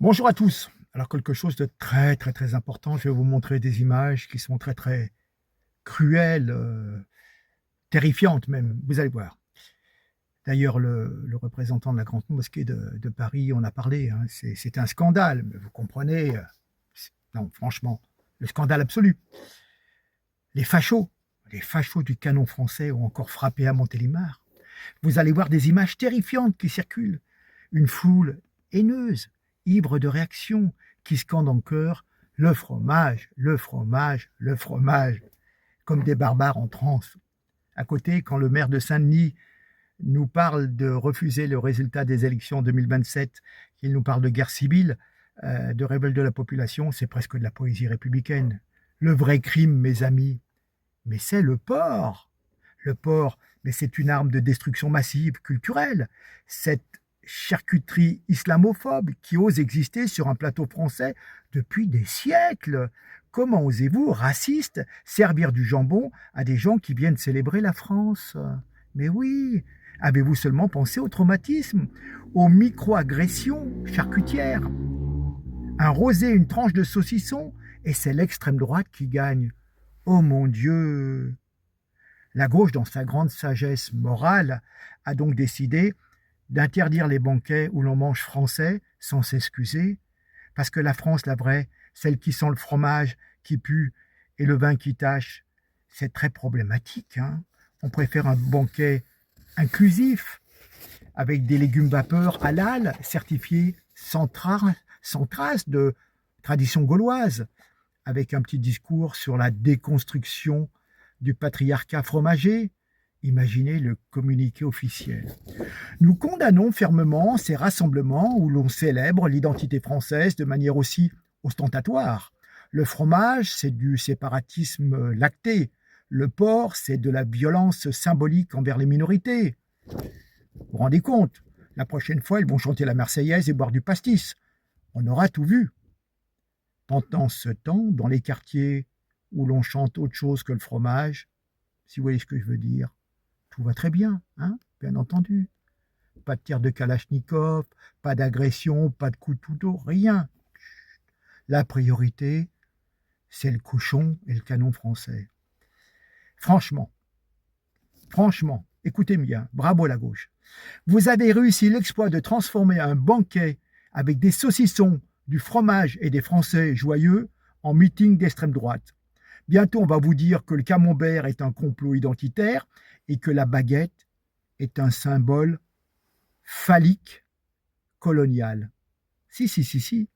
Bonjour à tous. Alors quelque chose de très important, je vais vous montrer des images qui sont très cruelles, terrifiantes même, vous allez voir. D'ailleurs, le représentant de la Grande Mosquée de Paris en a parlé, hein. C'est un scandale, mais vous comprenez, non franchement, le scandale absolu. Les fachos du canon français ont encore frappé à Montélimar. Vous allez voir des images terrifiantes qui circulent. Une foule haineuse, ivre de réaction, qui scande en chœur « Le fromage, le fromage, le fromage », comme des barbares en transe. À côté, quand le maire de Saint-Denis nous parle de refuser le résultat des élections 2027, il nous parle de guerre civile, de révolte de la population, c'est presque de la poésie républicaine. Le vrai crime, mes amis, mais c'est le porc. Le porc, mais c'est une arme de destruction massive culturelle. Cette charcuterie islamophobe qui ose exister sur un plateau français depuis des siècles. Comment osez-vous, racistes, servir du jambon à des gens qui viennent célébrer la France? Mais oui, avez-vous seulement pensé au traumatisme, aux micro-agressions charcutières? Un rosé, une tranche de saucisson, et c'est l'extrême droite qui gagne. Oh mon Dieu! La gauche, dans sa grande sagesse morale, a donc décidé d'interdire les banquets où l'on mange français sans s'excuser, parce que la France, la vraie, celle qui sent le fromage qui pue et le vin qui tâche, c'est très problématique, hein. On préfère un banquet inclusif, avec des légumes vapeur halal, certifiés sans trace de tradition gauloise, avec un petit discours sur la déconstruction du patriarcat fromager. Imaginez le communiqué officiel. Nous condamnons fermement ces rassemblements où l'on célèbre l'identité française de manière aussi ostentatoire. Le fromage, c'est du séparatisme lacté. Le porc, c'est de la violence symbolique envers les minorités. Vous vous rendez compte? La prochaine fois, ils vont chanter la Marseillaise et boire du pastis. On aura tout vu. Pendant ce temps, dans les quartiers où l'on chante autre chose que le fromage, si vous voyez ce que je veux dire, tout va très bien, hein, bien entendu. Pas de tir de Kalachnikov, pas d'agression, pas de coup de couteau, rien. La priorité, c'est le cochon et le canon français. Franchement, écoutez bien, bravo la gauche. Vous avez réussi l'exploit de transformer un banquet avec des saucissons, du fromage et des Français joyeux en meeting d'extrême droite. Bientôt, on va vous dire que le camembert est un complot identitaire et que la baguette est un symbole phallique colonial. Si.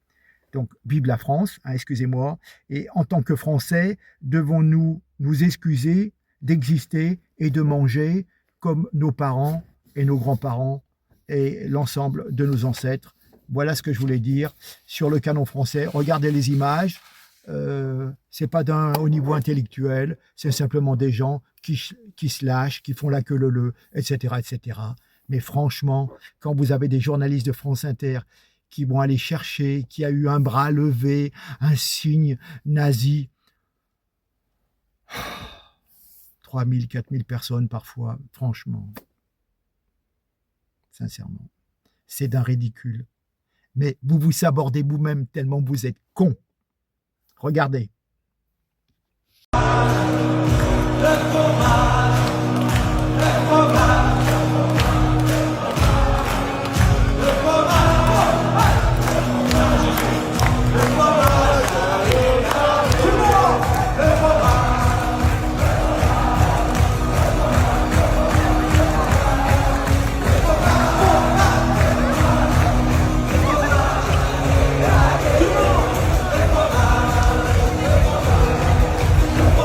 Donc, vive la France, hein, excusez-moi. Et en tant que Français, devons-nous nous excuser d'exister et de manger comme nos parents et nos grands-parents et l'ensemble de nos ancêtres? Voilà ce que je voulais dire sur le canon français. Regardez les images. C'est pas au niveau intellectuel, c'est simplement des gens qui se lâchent, qui font la queue leu, etc. Mais franchement, quand vous avez des journalistes de France Inter qui vont aller chercher, qui a eu un bras levé, un signe nazi, 3000, 4000 personnes parfois, franchement, sincèrement, c'est d'un ridicule. Mais vous vous sabordez vous-même tellement vous êtes cons. Regardez. Le fromage.